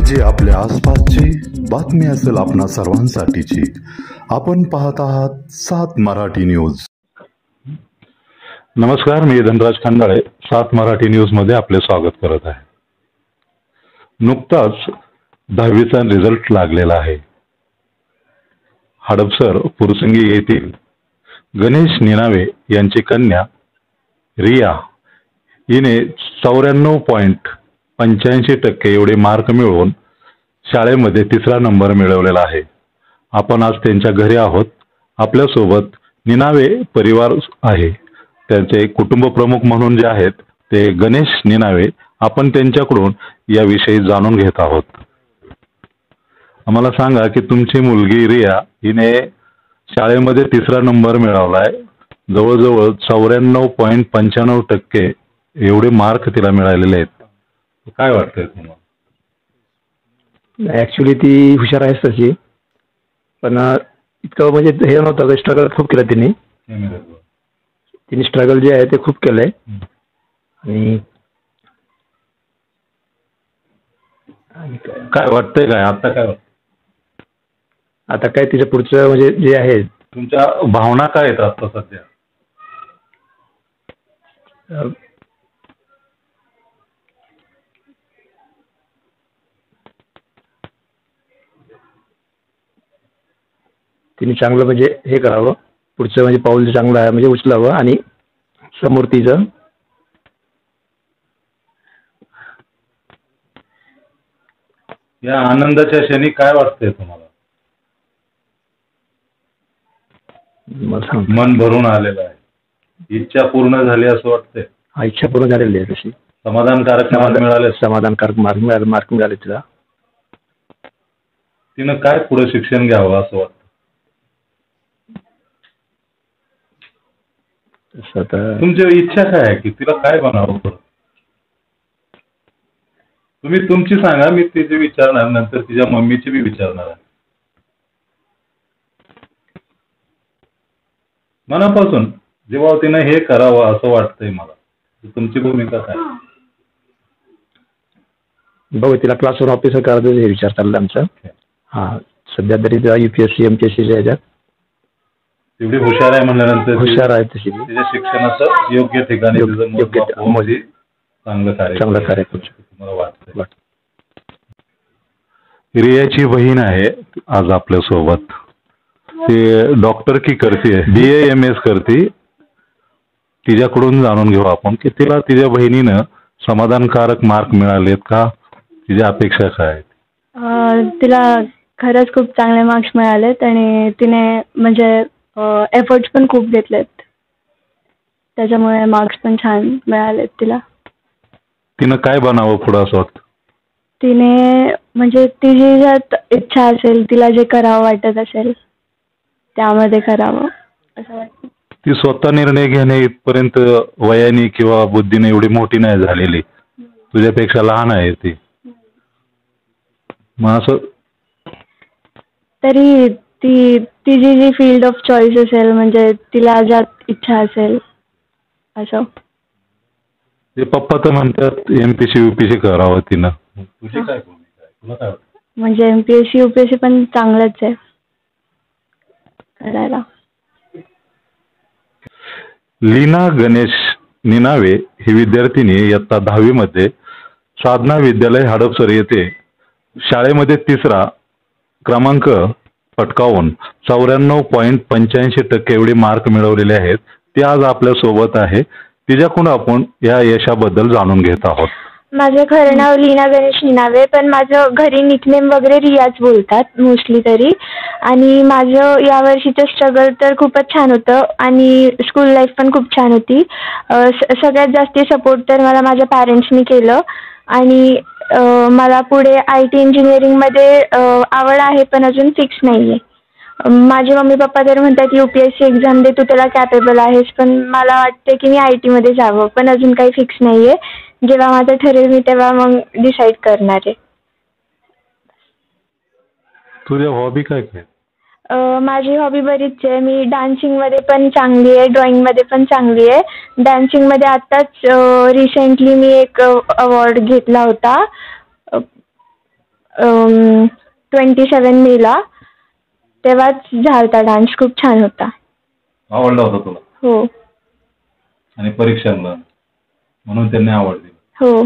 जी आपल्या आसपासची बातमी असेल आपणा सर्वांसाठीची. आपण पाहत आहात 7 मराठी न्यूज. नमस्कार, मी धनराज खंडाळे 7 मराठी न्यूज मध्ये आपले स्वागत करत आहे. नुकताच 10वीचा रिझल्ट लागलेला आहे. हडपसर फुरसंगी येथील गणेश निनावे यांची कन्या रिया हिने 94.85% एवढे मार्क मिळवून शाळेमध्ये 3रा नंबर मिळवलेला आहे. आपण आज त्यांच्या घरी आहोत. आपल्यासोबत निनावे परिवार आहे. त्यांचे कुटुंब प्रमुख म्हणून जे आहेत ते गणेश निनावे. आपण त्यांच्याकडून याविषयी जाणून घेत आहोत. आम्हाला सांगा की तुमची मुलगी रिया हिने शाळेमध्ये 3रा नंबर मिळवलाय. जवळजवळ 94.95% एवढे मार्क तिला मिळालेले आहेत. काय वाटतंय तुम्हाला? ऍक्च्युली ती हुशार आहेच तशी, पण इतकं म्हणजे हे नव्हतं. स्ट्रगल खूप केलं तिने स्ट्रगल जे आहे ते खूप केलंय. आणि काय वाटतंय काय आता काय वाटतं? आता काय तिच्या पुढचं म्हणजे जे आहे. तुमच्या भावना काय आहेत आता सध्या? तिने चांगलं म्हणजे हे करावं, पुढचं म्हणजे पाऊल चांगलं आहे म्हणजे उचलावं आणि समोर तिचं या आनंदाच्या क्षणी काय वाटतंय तुम्हाला? मन भरून आलेलं आहे. इच्छा पूर्ण झाली असं वाटतंय? हा, इच्छा पूर्ण झालेली आहे. तशी समाधानकारक मार्क मिळाले. समाधानकारक मार्क मिळाले तिला. तिनं काय पुढे शिक्षण घ्यावं असं वाटतं? तुमची इच्छा काय आहे की तिला काय बनावं? तुम्ही तुमची सांगा, मी तिची विचारणार, नंतर तिच्या मम्मीची बी विचारणार आहे. मनापासून जेव्हा तिनं हे करावं असं वाटतंय मला, तुमची भूमिका काय? बघू, तिला क्लासवर ऑफिसर करायचं हे विचार चालला आमचा. हा, सध्या तरी तिला UPSC MPSCच्या ह्याच्यात एवढी हुशार आहे म्हणल्यानंतर हुशार आहे तशी. तिच्या शिक्षणाचं योग्य ठिकाणी चांगलं कार्य तुम्हाला वाटतं? रियाची बहीण आहे आज आपल्या सोबत. ते डॉक्टर की करते, BA MS करते. तिच्याकडून जाणून घेऊ आपण की तिला तिच्या बहिणीनं समाधानकारक मार्क मिळालेत का? तिच्या अपेक्षा काय आहेत? तिला खरंच खूप चांगले मार्क्स मिळालेत आणि तिने म्हणजे एफर्ट्स पण खूप घेतलेत, त्याच्यामुळे मार्क्स पण छान मिळालेत तिला. तिनं काय बनावं पुढं असं वाटतं? तिने म्हणजे तिची ज्यात इच्छा असेल, तिला जे करावं वाटत असेल त्यामध्ये करावं असं वाटतं. ती स्वतः निर्णय घेणे इथपर्यंत वयाने किंवा बुद्धीने एवढी मोठी नाही झालेली. तुझ्यापेक्षा लहान आहे ती. मग असं तरी तिची जी फील्ड ऑफ चॉईस असेल, म्हणजे तिला ज्यात इच्छा असेल असं. ते पप्पा तर म्हणतात MPSC UPSC करावं तिनं. तुझी काय भूमिका आहे? तुला काय वाटतं? म्हणजे MPSC UPSC पण चांगलंच आहे करायला. लीना गणेश निनावे ही विद्यार्थिनी इयत्ता 10वी मध्ये साधना विद्यालय हडपसर येथे शाळेमध्ये 3रा क्रमांक पटकावून 94.85% एवढे मार्क मिळवलेले आहेत. ती आज आपल्या सोबत आहे. तिच्याकडून आपण या यशाबद्दल जाणून घेत आहोत. माझं खरं नाव लीना गणेश निनावे, पण माझं घरी निकनेम वगैरे रियाच बोलतात मोस्टली तरी. आणि माझं यावर्षीचं स्ट्रगल तर खूपच छान होतं आणि स्कूल लाईफ पण खूप छान होती. सगळ्यात जास्ती सपोर्ट तर मला माझ्या पॅरेंट्सनी केलं. आणि मला पुढे IT इंजिनिअरिंगमध्ये आवड आहे, पण अजून फिक्स नाही आहे. माझे मम्मी पप्पा तर म्हणतात UPSC एक्झाम दे, तू त्याला कॅपेबल आहेस. पण मला वाटते की मी IT मध्ये जावं, पण अजून काही फिक्स नाही आहे. जेव्हा माझं ठरेल मी तेव्हा मग डिसाईड करणार आहे. तुझ्या हॉबी काय काय? माझी हॉबी बरीच आहे. मी डान्सिंगमध्ये पण चांगली आहे, ड्रॉइंगमध्ये पण चांगली आहे. डान्सिंगमध्ये आत्ताच रिसेंटली मी एक अवॉर्ड घेतला होता. 27 मेला, तेव्हाच झालता डान्स. खूप छान होता. आवडला होता तुला? हो. आणि परीक्षांना म्हणून त्यांनी आवड दिली? हो.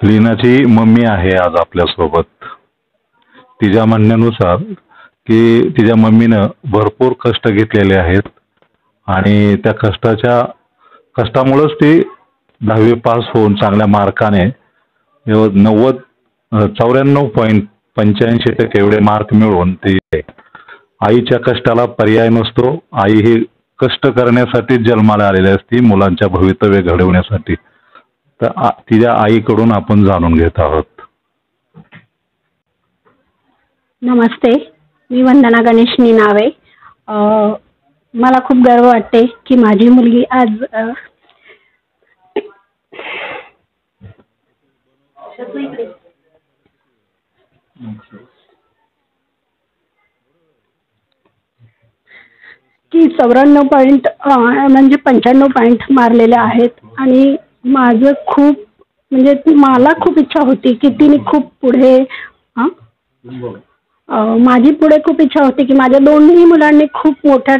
लीनाची मम्मी आहे आज आपल्यासोबत. तिच्या म्हणण्यानुसार की तिच्या मम्मीनं भरपूर कष्ट घेतलेले आहेत आणि त्या कष्टामुळेच ती 10वी पास होऊन चांगल्या मार्काने 94.85% एवढे मार्क मिळवून ती आईच्या कष्टाला पर्याय नसतो. आई ही कष्ट करण्यासाठी जन्माला आलेली असती, मुलांच्या भवितव्य घडवण्यासाठी. तर तिच्या आईकडून आपण जाणून घेत आहोत. नमस्ते, मी वंदना गणेश निनावे. मला खूप गर्व वाटते की माझी मुलगी आज की 95 पॉईंट मारलेले आहेत. आणि माझं खूप मला खूप इच्छा होती की तिने खूप पुढे माझी पुढे खूप इच्छा होती की माझ्या दोन्ही मुलांनी खूप मोठ्या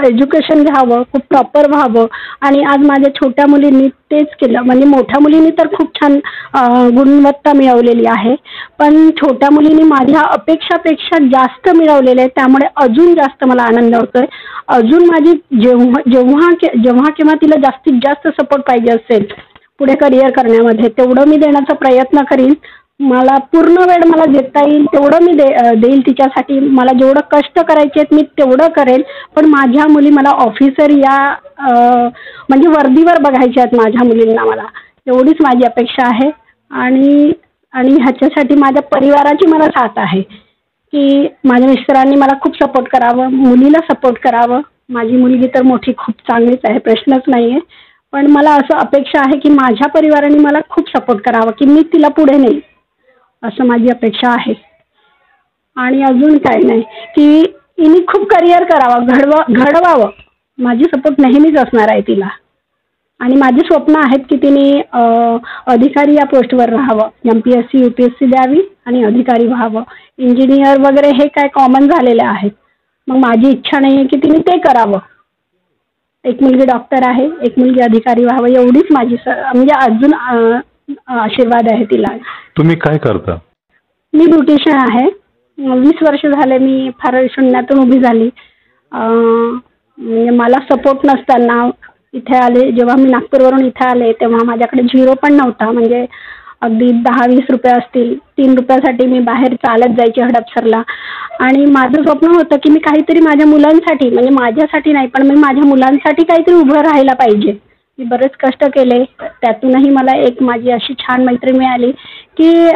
एज्युकेशन घ्यावं, खूप प्रॉपर व्हावं. आणि आज माझ्या छोट्या मुलींनी तेच केलं. मोठ्या मुलींनी तर खूप छान गुणवत्ता मिळवलेली आहे, पण छोट्या मुलींनी माझ्या अपेक्षापेक्षा जास्त मिळवलेले आहे. त्यामुळे अजून जास्त मला आनंद होतोय. अजून माझी जेव्हा केव्हा तिला जास्तीत जास्त सपोर्ट पाहिजे असेल पुढे करिअर करण्यामध्ये, तेवढं मी देण्याचा प्रयत्न करीन. मला पूर्ण वेळ मला देता येईल तेवढं मी देईल तिच्यासाठी. मला जेवढं कष्ट करायचे आहेत मी तेवढं करेल. पण माझ्या मुली मला ऑफिसर या वर्दीवर बघायच्या आहेत माझ्या मुलींना. मला एवढीच माझी अपेक्षा आहे. आणि ह्याच्यासाठी माझ्या परिवाराची मला साथ आहे की माझ्या मिस्टरांनी मला खूप सपोर्ट करावं, मुलीला सपोर्ट करावं. माझी मुलगी तर मोठी खूप चांगलीच आहे, प्रश्नच नाही आहे. पण मला असं अपेक्षा आहे की माझ्या परिवाराने मला खूप सपोर्ट करावा की मी तिला पुढे नेईल, असं माझी अपेक्षा आहे. आणि अजून काय नाही की हिने खूप करिअर करावं, घडवावं. माझी सपोर्ट नेहमीच असणार आहे तिला. आणि माझी स्वप्न आहेत की तिने अधिकारी या पोस्टवर राहावं, MPSC UPSC द्यावी आणि अधिकारी व्हावं. इंजिनियर वगैरे हे काय कॉमन झालेले आहेत. मग माझी इच्छा नाही आहे की तिने ते करावं. एक मुलगी डॉक्टर आहे, एक मुलगी अधिकारी व्हावं, एवढीच माझी अजून आशीर्वाद आहे तिला. तुम्ही काय करता? मी ब्युटिशियन आहे. 20 वर्ष झाले मी फार शून्यातून उभी झाली. मला सपोर्ट नसताना इथे आले. जेव्हा मी नागपूरवरून इथे आले तेव्हा माझ्याकडे 0 पण नव्हता. अगदी 10-20 रुपये असतील. 3 रुपयासाठी मी बाहेर चालत जायची हडपसरला. आणि माझं स्वप्न होतं की मी काहीतरी माझ्या मुलांसाठी, माझ्यासाठी नाही पण मी माझ्या मुलांसाठी काहीतरी उभं राहायला पाहिजे. मी बरेच कष्ट केले. त्यातूनही मला एक माझी अशी छान मैत्रीण मिळाली की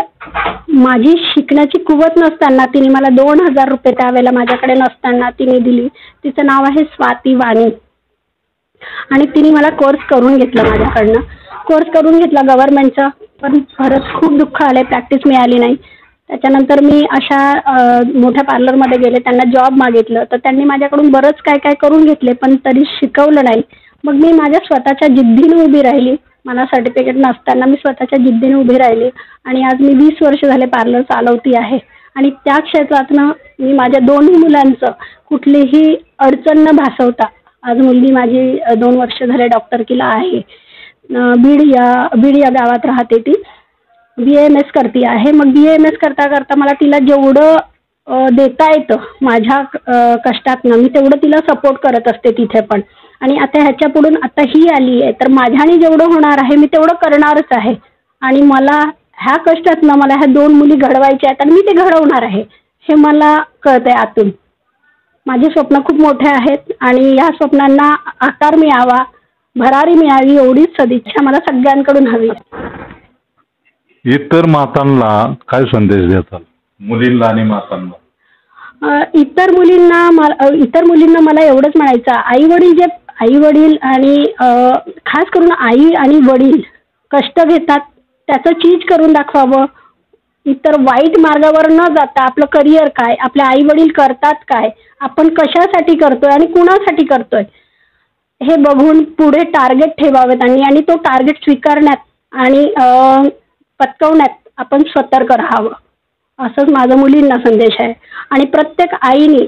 माझी शिकण्याची कुवत नसताना तिने मला 2000 रुपये त्यावेळेला माझ्याकडे नसताना तिने दिली. तिचं नाव आहे स्वाती वाणी. आणि तिने मला कोर्स करून घेतला माझ्याकडनं. कोर्स करून घेतला गव्हर्नमेंटचा, पण खरंच खूप दुःख आले, प्रॅक्टिस मिळाली नाही. त्याच्यानंतर मी अशा मोठ्या पार्लरमध्ये गेले, त्यांना जॉब मागितलं तर त्यांनी माझ्याकडून बरंच काय करून घेतले, पण तरी शिकवलं नाही. मग मी माझ्या स्वतःच्या जिद्दीने उभी राहिली. मला सर्टिफिकेट नसताना मी स्वतःच्या जिद्दीने उभी राहिली. आणि आज मी 20 वर्ष झाले पार्लर चालवती आहे. आणि त्या क्षेत्रातनं मी माझ्या दोन्ही मुलांचं कुठलीही अडचण न भासवता आज मुलगी माझी 2 वर्ष झाले डॉक्टरकीला आहे. बीड या गावात राहते ती. BAMS करती आहे. मग BAMS करता मला तिला जेवढं देता येतं माझ्या कष्टातनं मी तेवढं तिला सपोर्ट करत असते तिथे पण. आणि आता ह्याच्या पुढून आता ही आली आहे तर माझ्याने जेवढं होणार आहे मी तेवढं करणारच आहे. आणि मला ह्या कष्टातनं मला ह्या 2 मुली घडवायच्या आहेत आणि मी ते घडवणार आहे हे मला कळतंय आतून. माझे स्वप्न खूप मोठे आहेत आणि या स्वप्नांना आकार मिळावा, भरारी मिळावी एवढीच सदिच्छा मला सगळ्यांकडून हवी. इतर मातांना काय संदेश देतात, मुलींना आणि मातांना? इतर मुलींना मला एवढंच म्हणायचं, आई वडील आणि खास करून आई आणि वडील कष्ट घेतात त्याचं चीज करून दाखवावं. इतर वाईट मार्गावर न जाता आपलं करिअर काय, आपले आई वडील करतात काय, आपण कशासाठी करतोय आणि कुणासाठी करतोय हे बघून पुढे टार्गेट ठेवावेत आणि तो टार्गेट स्वीकारण्यात आणि पचकवण्यात आपण सतर्क राहावं, असंच माझा मुलींना संदेश आहे. आणि प्रत्येक आईने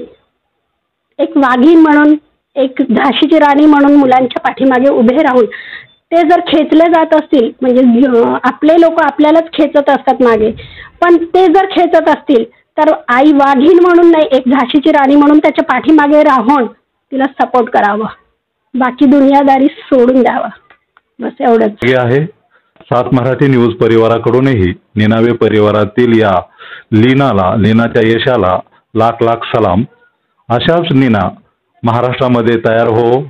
एक वाघीण म्हणून, एक झाशीची राणी म्हणून मुलांच्या पाठीमागे उभे राहून ते जर खेचले जात असतील, म्हणजे आपले लोक आपल्यालाच खेचत असतात मागे, पण ते जर खेचत असतील तर आई वाघीण म्हणून नाही, एक झाशीची राणी म्हणून त्याच्या पाठीमागे राहून तिला सपोर्ट करावा, बाकी दुनियादारी सोडून द्यावा. बस एवढंच हे आहे. सात मराठी न्यूज परिवाराकडूनही निनावे परिवारातील या लीनाच्या यशाला लाख लाख सलाम. अशाच नीना महाराष्ट्रामध्ये तयार हो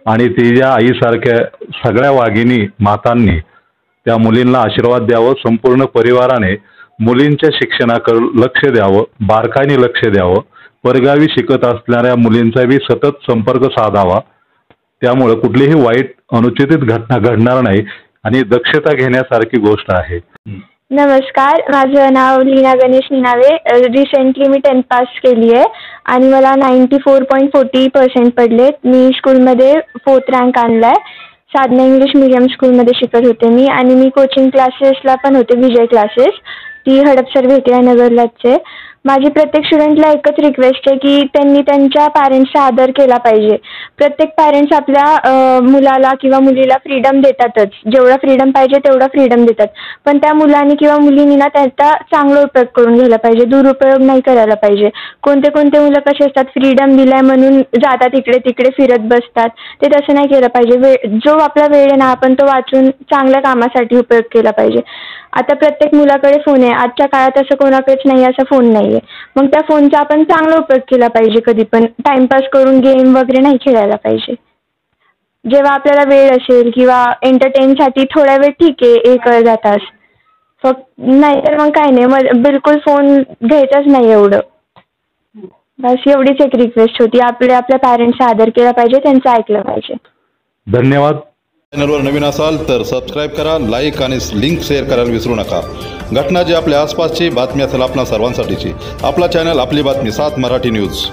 आणि तिच्या आईसारख्या सगळ्या वाघिणी मातांनी त्या मुलींना आशीर्वाद द्यावं. संपूर्ण परिवाराने मुलींच्या शिक्षणाकडे लक्ष द्यावं, बारकाईने लक्ष द्यावं. परगावी शिकत असणाऱ्या मुलींचा बी सतत संपर्क साधावा. त्यामुळे कुठलीही वाईट अनुचित घटना घडणार नाही आणि दक्षता घेण्यासारखी गोष्ट आहे. नमस्कार, माझं नाव लीना गणेश निनावे. रिसेंटली मी 10th पास केली आहे आणि मला 94.40% पडलेत. मी स्कूलमध्ये 4th रँक आणला आहे. साधना इंग्लिश मीडियम स्कूलमध्ये शिकत होते मी आणि मी कोचिंग क्लासेसला पण होते, विजय क्लासेस, ती हडपसर भेटिया नगरलाच. माझी प्रत्येक स्टुडंटला एकच रिक्वेस्ट आहे की त्यांनी त्यांच्या पॅरेंट्सचा आदर केला पाहिजे. प्रत्येक पॅरेंट्स आपल्या मुलाला किंवा मुलीला फ्रीडम देतातच, जेवढा फ्रीडम पाहिजे तेवढा फ्रीडम देतात, पण त्या मुलांनी किंवा मुलींनी ना त्याचा चांगला उपयोग करून घ्यायला पाहिजे, दुरुपयोग नाही करायला पाहिजे. कोणते मुलं कसे असतात, फ्रीडम दिलाय म्हणून जातात इकडे तिकडे फिरत बसतात, ते तसं नाही केलं पाहिजे. जो आपला वेळ आहे ना आपण तो वाचून चांगल्या कामासाठी उपयोग केला पाहिजे. आता प्रत्येक मुलाकडे फोन आहे, आजच्या काळात असं कोणाकडेच नाही असा फोन नाहीये, मग त्या फोनचा आपण चांगला उपयोग केला पाहिजे. कधी पण टाइमपास करून गेम वगैरे नाही खेळायला पाहिजे. जेव्हा आपल्याला वेळ असेल किंवा एंटरटेनसाठी थोडा वेळ ठीक आहे, 1-अर्धा तास, फक्त नाही तर मग काय नाही, मग बिलकुल फोन घ्यायचाच नाही एवढं. बस एवढीच एक रिक्वेस्ट होती. आपल्या पॅरेंट्सचा आदर केला पाहिजे, त्यांचं ऐकलं पाहिजे. धन्यवाद. चॅनलवर नवीन असाल तर सबस्क्राईब करा, लाईक आणि लिंक शेअर करायला विसरू नका. घटना जी आपल्या आसपासची बातमी असेल आपणा सर्वांसाठीची, आपला चॅनल आपली बातमी 7 मराठी न्यूज.